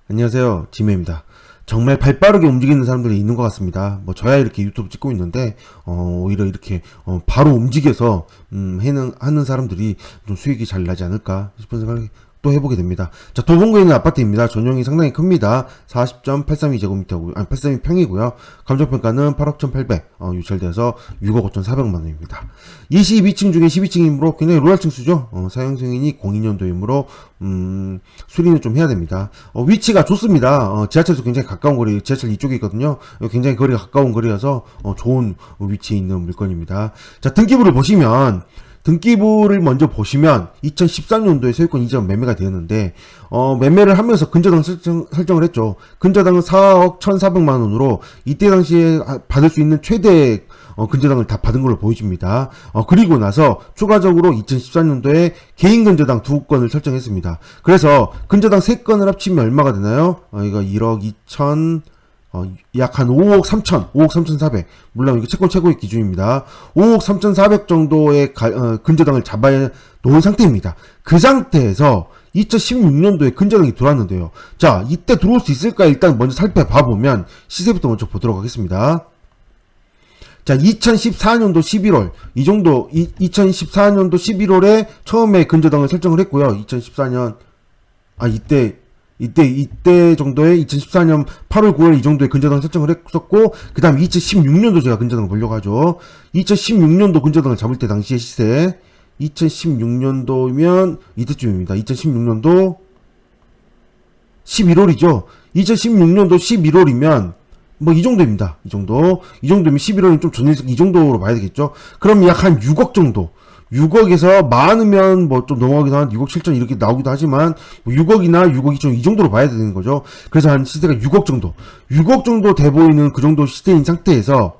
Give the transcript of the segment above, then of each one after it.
안녕하세요, 지메입니다. 정말 발빠르게 움직이는 사람들이 있는 것 같습니다. 뭐 저야 이렇게 유튜브 찍고 있는데 오히려 이렇게 바로 움직여서 하는 사람들이 좀 수익이 잘 나지 않을까 싶은 생각이 또 해보게 됩니다. 자, 도봉구에 있는 아파트입니다. 전용이 상당히 큽니다. 40.832제곱미터고 832평이고요. 감정평가는 8억 1,800, 유찰돼서 6억 5,400만원입니다. 22층 중에 12층이므로 굉장히 로얄층수죠. 사용승인이 02년도이므로 수리는 좀 해야 됩니다. 위치가 좋습니다. 지하철에서 굉장히 가까운 거리, 지하철 이쪽에 있거든요. 굉장히 거리가 가까운 거리여서 좋은 위치에 있는 물건입니다. 자, 등기부를 보시면 등기부를 먼저 보시면 2013년도에 소유권 이전 매매가 되었는데 매매를 하면서 근저당 설정을 했죠. 근저당은 4억 1,400만원으로 이때 당시에 받을 수 있는 최대 근저당을 다 받은 걸로 보여집니다. 그리고 나서 추가적으로 2014년도에 개인 근저당 2건을 설정했습니다. 그래서 근저당 3건을 합치면 얼마가 되나요? 이거 1억 2천 약 한 5억 3천, 5억 3,400. 물론 이게 채권 최고의 기준입니다. 5억 3,400 정도의 근저당을 잡아 놓은 상태입니다. 그 상태에서 2016년도에 근저당이 들어왔는데요. 자, 이때 들어올 수 있을까? 일단 먼저 살펴봐보면 시세부터 먼저 보도록 하겠습니다. 자, 2014년도 11월, 2014년도 11월에 처음에 근저당을 설정을 했고요. 2014년, 이때 정도에 2014년 8월 9월 이 정도에 근저당 설정을 했었고, 그 다음에 2016년도 제가 근저당을 보려고 하죠. 2016년도 근저당을 잡을 때 당시의 시세, 2016년도면 이때쯤입니다. 2016년도 11월이죠. 2016년도 11월이면 뭐 이 정도입니다. 이 정도면 11월은 좀 전일식 이 정도로 봐야 되겠죠. 그럼 약 한 6억 정도. 6억에서 많으면 뭐 좀 넘어가기도 한 6억 7천 이렇게 나오기도 하지만 6억이나 6억 2천 이 정도로 봐야 되는 거죠. 그래서 한 시세가 6억 정도 돼 보이는 그 정도 시세인 상태에서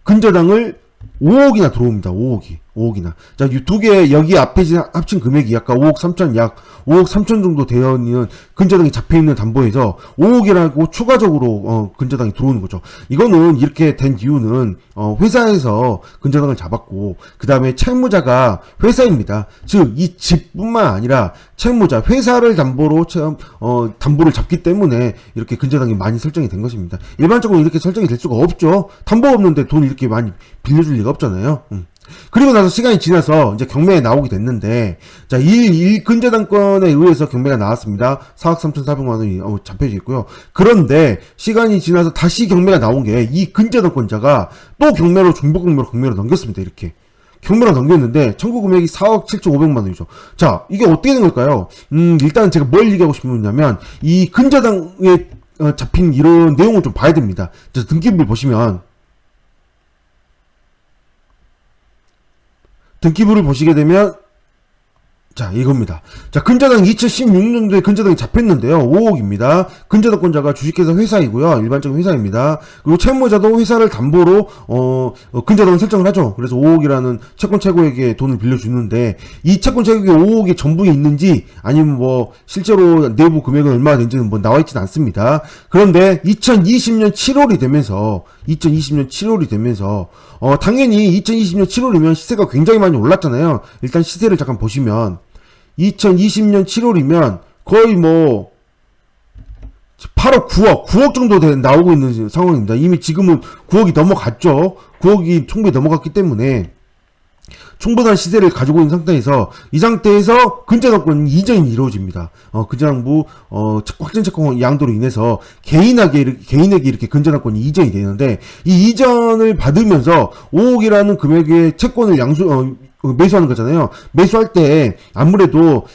근저당을 5억이나 들어옵니다. 5억이나. 자, 이 두 개, 여기 앞에 합친 금액이 약간 5억 3천, 약 5억 3천 정도 되어 있는 근저당이 잡혀 있는 담보에서 5억이라고 추가적으로, 근저당이 들어오는 거죠. 이거는 이렇게 된 이유는, 회사에서 근저당을 잡았고, 그 다음에 채무자가 회사입니다. 즉, 이 집뿐만 아니라 채무자, 회사를 담보로, 담보를 잡기 때문에 이렇게 근저당이 많이 설정이 된 것입니다. 일반적으로 이렇게 설정이 될 수가 없죠. 담보 없는데 돈 이렇게 많이 빌려줄 리가 없잖아요. 그리고 나서 시간이 지나서 이제 경매에 나오게 됐는데, 자, 근저당권에 의해서 경매가 나왔습니다. 4억 3,400만원이 잡혀져 있고요. 그런데 시간이 지나서 다시 경매가 나온 게 이 근저당권자가 또 중복경매로 넘겼습니다. 이렇게. 경매로 넘겼는데 청구 금액이 4억 7,500만원이죠. 자, 이게 어떻게 된 걸까요? 일단 제가 뭘 얘기하고 싶으냐면 이 근저당에 잡힌 이런 내용을 좀 봐야 됩니다. 자, 등기부를 보시면 등기부를 보시게 되면 자, 이겁니다. 자, 근저당 2016년도에 근저당이 잡혔는데요. 5억입니다. 근저당권자가 주식회사 회사이고요. 일반적인 회사입니다. 그리고 채무자도 회사를 담보로 근저당을 설정을 하죠. 그래서 5억이라는 채권 최고에게 돈을 빌려주는데 이 채권 최고액이 5억이 전부에 있는지 아니면 뭐 실제로 내부 금액은 얼마나 된지는 뭐 나와 있지는 않습니다. 그런데 2020년 7월이 되면서 당연히 2020년 7월이면 시세가 굉장히 많이 올랐잖아요. 일단 시세를 잠깐 보시면 2020년 7월이면 거의 뭐 8억, 9억 정도 나오고 있는 상황입니다. 이미 지금은 9억이 넘어갔죠. 9억이 충분히 넘어갔기 때문에 충분한 시세를 가지고 있는 상태에서 이 상태에서 근저당권 이전이 이루어집니다. 근저당부 확정 채권 양도로 인해서 개인에게 이렇게 근저당권이 이전이 되는데 이 이전을 받으면서 5억이라는 금액의 채권을 매수하는 거잖아요. 매수할 때 아무래도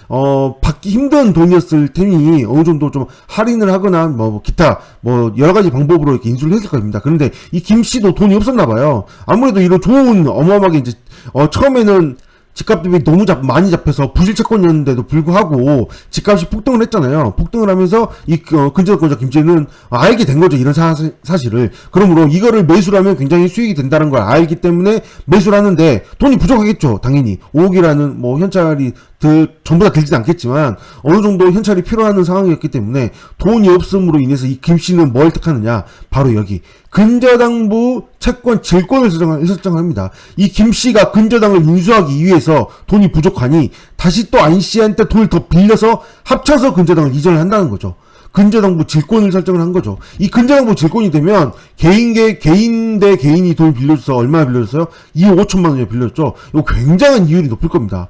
받기 힘든 돈이었을 테니 어느 정도 좀 할인을 하거나 뭐 기타 뭐 여러 가지 방법으로 이렇게 인수를 했을 겁니다. 그런데 이 김 씨도 돈이 없었나 봐요. 아무래도 이런 좋은 어마어마하게 이제 처음에는 집값 대비 너무 많이 잡혀서 부실채권이었는데도 불구하고 집값이 폭등을 했잖아요. 폭등을 하면서 이 근저당권자 김씨는 알게 된 거죠. 이런 사실을. 그러므로 이거를 매수를 하면 굉장히 수익이 된다는 걸 알기 때문에 매수를 하는데 돈이 부족하겠죠. 당연히 5억이라는 뭐 현찰이 전부 다 들지는 않겠지만 어느 정도 현찰이 필요한 상황이었기 때문에 돈이 없음으로 인해서 이 김씨는 뭘 택하느냐, 바로 여기 근저당부 채권 질권을 설정합니다. 이 김씨가 근저당을 인수하기 위해서 돈이 부족하니 다시 또 안씨한테 돈을 더 빌려서 합쳐서 근저당을 이전을 한다는 거죠. 근저당부 질권을 설정을 한 거죠. 이 근저당부 질권이 되면 개인 대 개인이 돈을 빌려줘서 얼마나 빌려줬어요? 2억 5천만 원이나 빌려줬죠. 이거 굉장한 이율이 높을 겁니다.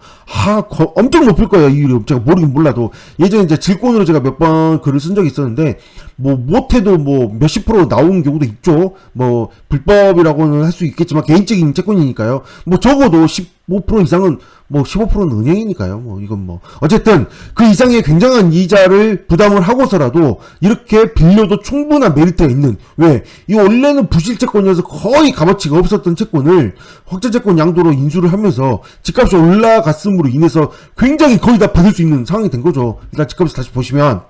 엄청 높을 거예요. 이율이. 제가 모르긴 몰라도 예전에 이제 질권으로 제가 몇 번 글을 쓴 적이 있었는데 뭐 못해도 뭐 몇십 프로 나오는 경우도 있죠. 뭐 불법이라고는 할 수 있겠지만 개인적인 채권이니까요. 뭐 적어도 15% 이상은, 뭐 15%는 은행이니까요. 뭐 이건 뭐 어쨌든 그 이상의 굉장한 이자를 부담을 하고서라도 이렇게 빌려도 충분한 메리트가 있는, 왜? 이 원래는 부실채권이어서 거의 값어치가 없었던 채권을 확정채권 양도로 인수를 하면서 집값이 올라갔음으로 인해서 굉장히 거의 다 받을 수 있는 상황이 된 거죠. 일단 집값을 다시 보시면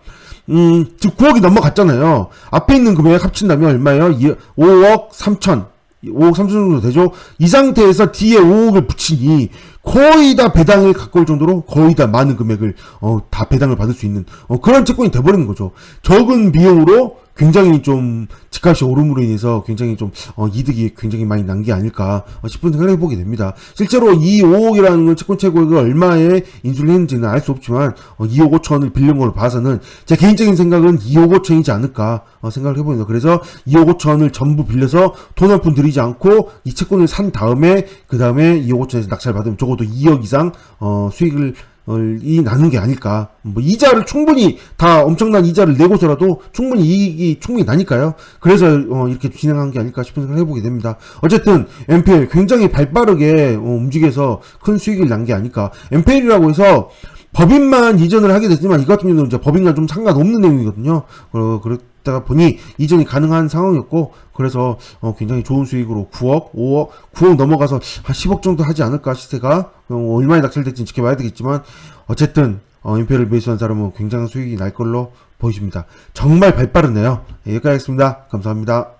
지금 9억이 넘어갔잖아요. 앞에 있는 금액 합친다면 얼마예요? 5억 3천. 5억 3천 정도 되죠? 이 상태에서 뒤에 5억을 붙이니 거의 다 배당에 가까울 정도로 거의 다 많은 금액을 다 배당을 받을 수 있는 그런 채권이 돼버리는 거죠. 적은 비용으로 굉장히 좀 집값이 오름으로 인해서 굉장히 좀 이득이 굉장히 많이 난 게 아닐까 싶은 생각을 해보게 됩니다. 실제로 이 5억이라는 건 채권 최고액을 얼마에 인수를 했는지는 알 수 없지만 2억 5천을 빌린 걸로 봐서는 제 개인적인 생각은 2억 5천이지 않을까 생각을 해봅니다. 그래서 2억 5천을 전부 빌려서 돈 한 푼 들이지 않고 이 채권을 산 다음에 그 다음에 2억 5천에서 낙찰을 받으면 적어도 2억 이상 수익을 이 나는 게 아닐까. 뭐 이자를 충분히 다 엄청난 이자를 내고서라도 충분히 이익이 충분히 나니까요. 그래서 이렇게 진행한 게 아닐까 싶은 생각을 해보게 됩니다. 어쨌든 MPL 굉장히 발빠르게 움직여서 큰 수익을 난 게 아닐까. MPL이라고 해서 법인만 이전을 하게 됐지만 이 같은 경우는 이제 법인과 좀 상관없는 내용이거든요. 그렇다가 보니 이전이 가능한 상황이었고, 그래서 굉장히 좋은 수익으로 9억 넘어가서 한 10억 정도 하지 않을까, 시세가. 얼마나 낙찰될지는 지켜봐야 되겠지만 어쨌든 임페리얼 매수한 사람은 굉장한 수익이 날 걸로 보여집니다. 정말 발빠르네요. 여기까지 하겠습니다. 감사합니다.